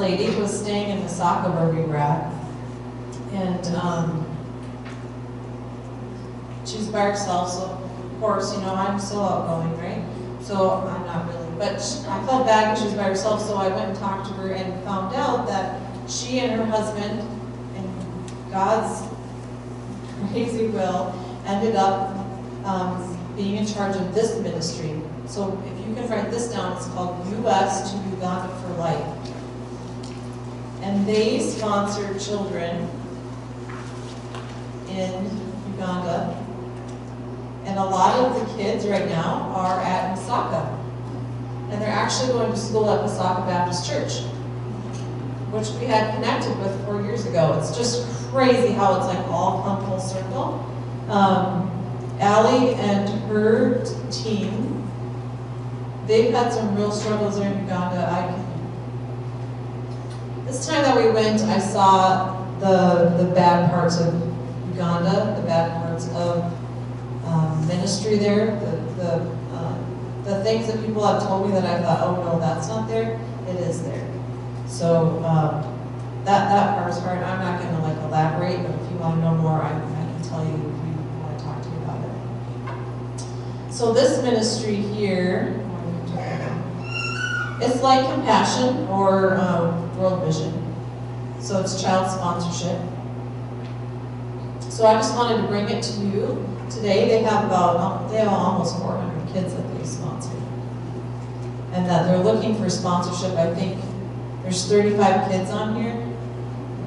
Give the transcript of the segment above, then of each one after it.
lady who was staying in Osaka where we were at, and she was by herself, so of course, you know, I'm so outgoing, right? So I'm not really, but I felt bad because she was by herself, so I went and talked to her and found out that she and her husband, in God's crazy will, ended up being in charge of this ministry. So if you can write this down, it's called U.S. to Uganda for Life. And they sponsor children in Uganda. And a lot of the kids right now are at Osaka. And they're actually going to school at Osaka Baptist Church, which we had connected with 4 years ago. It's just crazy how it's like all come full circle. Allie and her team, they've had some real struggles there in Uganda. This time that we went, I saw the bad parts of Uganda, the bad parts of ministry there, the things that people have told me that I thought, oh no, that's not there. It is there. So that part is hard. I'm not going to like elaborate, but if you want to know more, I can tell you if you want to talk to me about it. So this ministry here, it's like Compassion or World Vision. So it's child sponsorship. So I just wanted to bring it to you today. They have almost 400 kids that they sponsor, and that they're looking for sponsorship. I think there's 35 kids on here.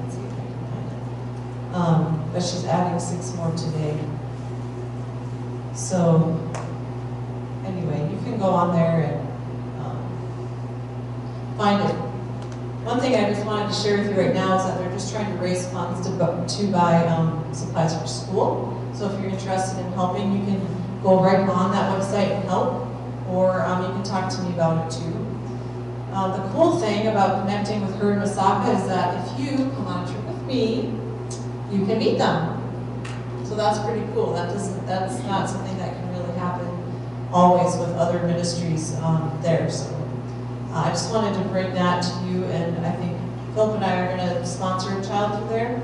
Let's see if I can find it. But she's adding 6 more today. So anyway, you can go on there and find it. One thing I just wanted to share with you right now is that they're just trying to raise funds to buy supplies for school. So if you're interested in helping, you can go right on that website and help, or you can talk to me about it too. The cool thing about connecting with her in Osaka is that if you come on a trip with me, you can meet them. So that's pretty cool. That's not something that can really happen always with other ministries there. So I just wanted to bring that to you, and I think Philip and I are going to sponsor a child through there.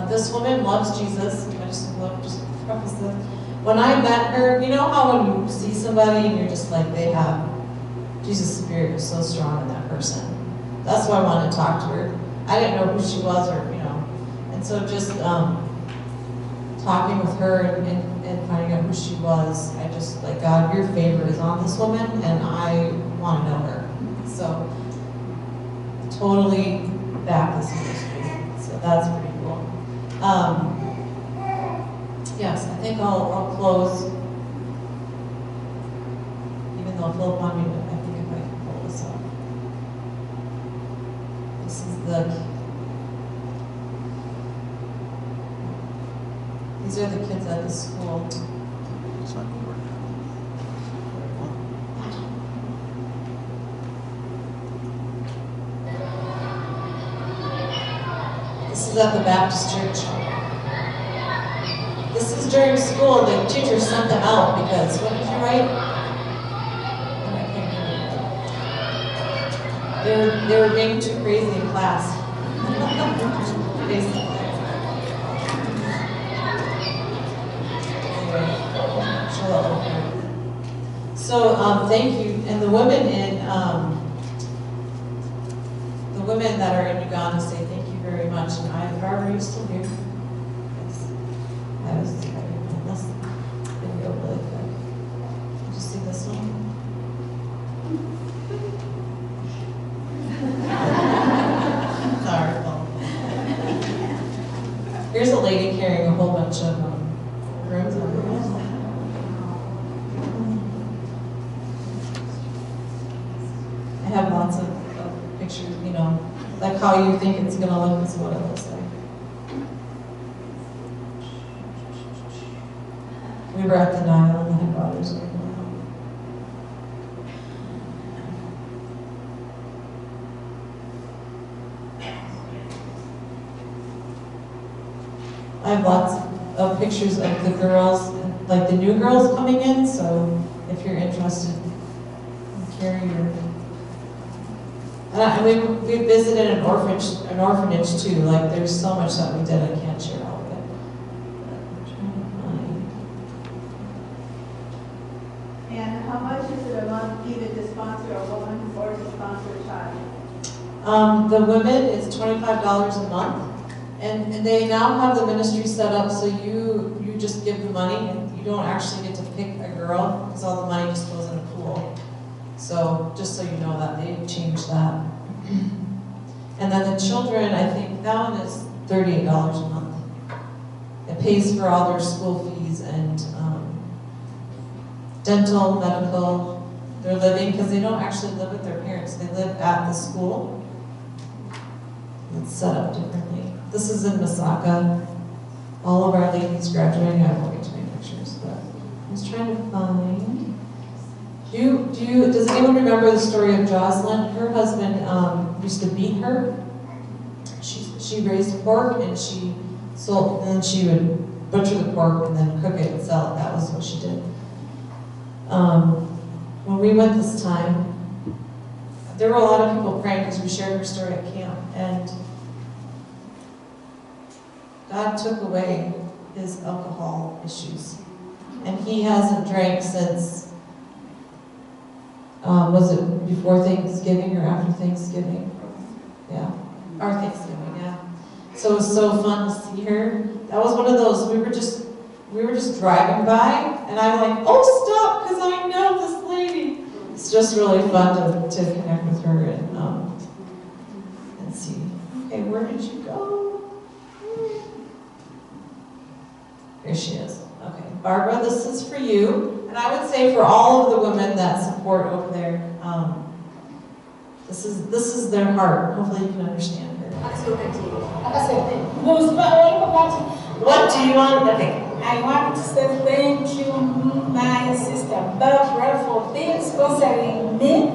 This woman loves Jesus. I just love to preface this. When I met her, you know how when you see somebody and you're just like, they have Jesus' Spirit is so strong in that person. That's why I wanted to talk to her. I didn't know who she was, or and so just talking with her and finding out who she was, I just like, God, your favor is on this woman, and I want to know her. So totally back this ministry. So that's pretty cool. Yes, I think I'll close. Even though Philip wanted me to, I think if I can pull this up. This is these are the kids at the school. It's not going to work. This is at the Baptist church. This is during school. The teacher sent them out because, what did you write? They were being too crazy in class. Basically. So thank you, and the women that are in Uganda say thank you very much. And Barbara, are you still here? Yes. I was trying this video really quick. Did you see this one? Sorry. Here's a lady carrying a whole bunch of rooms on her head. I have lots of pictures, like how you think it's going to look is what it looks like. We were at the Nile and the headwaters. I have lots of pictures of the girls, like the new girls coming in, so if you're interested, carry your We visited an orphanage too. Like there's so much that we did, I can't share all of it. But I'm trying to find. And how much is it a month either to sponsor a woman or to sponsor a child? The women is $25 a month, and they now have the ministry set up so you just give the money and you don't actually get to pick a girl because all the money just goes in a pool. So just so you know that they've changed that. And then the children, I think that one is $38 a month. It pays for all their school fees and dental, medical, their living, because they don't actually live with their parents. They live at the school. It's set up differently. This is in Masaka. All of our ladies graduating. I won't get too many pictures, but I was trying to find. Does anyone remember the story of Jocelyn? Her husband used to beat her. She raised pork and she sold, and then she would butcher the pork and then cook it and sell it. That was what she did. When we went this time, there were a lot of people praying because we shared her story at camp, and God took away his alcohol issues. And he hasn't drank since, was it before Thanksgiving or after Thanksgiving? Yeah, our Thanksgiving, yeah. So it was so fun to see her. That was one of those, we were just driving by, and I'm like, oh, stop, because I know this lady. It's just really fun to connect with her and see. Okay, where did you go? Here she is. Okay, Barbara, this is for you. And I would say for all of the women that support over there, this is their heart. Hopefully you can understand her. What do you want? Okay. I want to say thank you, my sister Barbara, for being sponsoring me.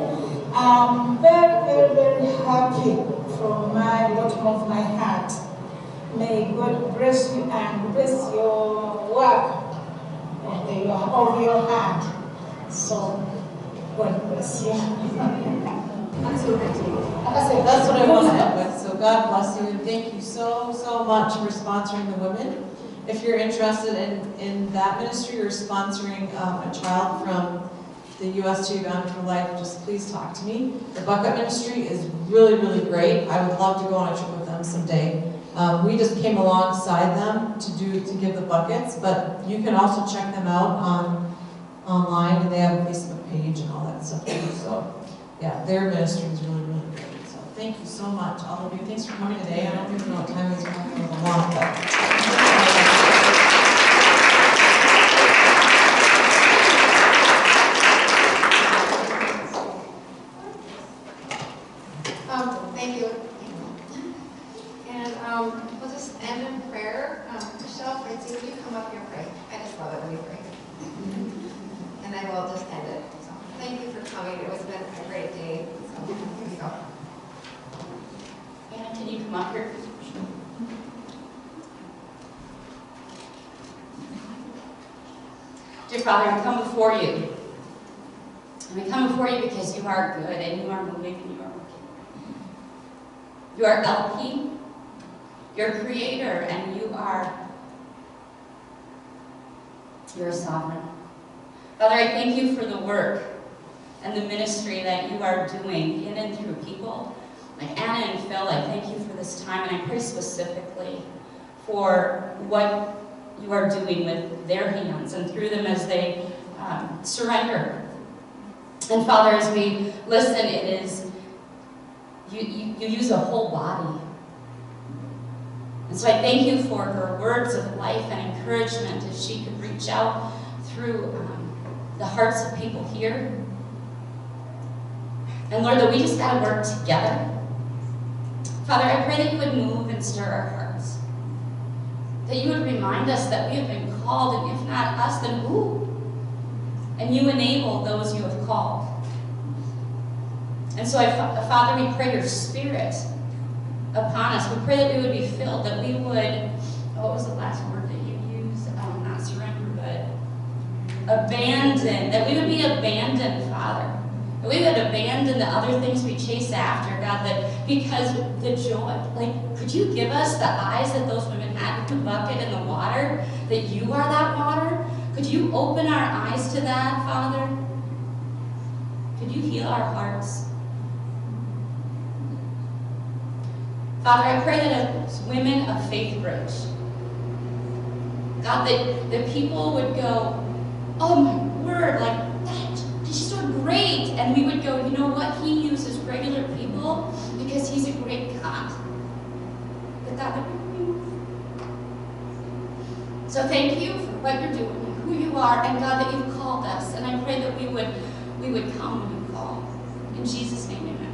I'm very, very, very happy from my bottom of my heart. May God bless you and bless your work of your heart. So, God bless you. That's what I want to end with. So God bless you, and thank you so, so much for sponsoring the women. If you're interested in that ministry or sponsoring a child from the U.S. to Uganda for Life, just please talk to me. The Bucket Ministry is really, really great. I would love to go on a trip with them someday. We just came alongside them to give the buckets, but you can also check them out online, and they have a Facebook page and all that stuff too. So yeah, their ministry is really, really great. So thank you so much, all of you. Thanks for coming today. I don't even know what time it is, probably a little long, but thank you. And we'll just end in prayer. Michelle, Francie, will you come up here and pray? I just love it when you pray. And then we'll just end it. So thank you for coming. It was been a great day. So here we go. Anna, can you come up here? Dear Father, I come before you. And we come before you because you are good and you are moving and you are working. You are Elohim, you're creator, and you're sovereign. Father, I thank you for the work and the ministry that you are doing in and through people like Anna and Phil. I thank you for this time, and I pray specifically for what you are doing with their hands and through them as they surrender. And Father, as we listen, it is you use a whole body. And so I thank you for her words of life and encouragement as she could reach out through the hearts of people here. And Lord, that we just got to work together. Father, I pray that you would move and stir our hearts. That you would remind us that we have been called, and if not us, then who? And you enable those you have called. And so, Father, we pray your Spirit upon us. We pray that we would be filled, that we would, what was the last word that you used? Not surrender, but abandon. That we would be abandoned, Father. That we would abandon band and the other things we chase after, God, that because the joy, like, could you give us the eyes that those women had with the bucket and the water, that you are that water? Could you open our eyes to that, Father? Could you heal our hearts? Father, I pray that as women of Faith Bridge, God, that people would go, oh my word, like, that, she's so great. And we would go, you know what? He uses regular people because he's a great God. That would be. So thank you for what you're doing, who you are, and God, that you've called us. And I pray that we would come when you call. In Jesus' name, amen.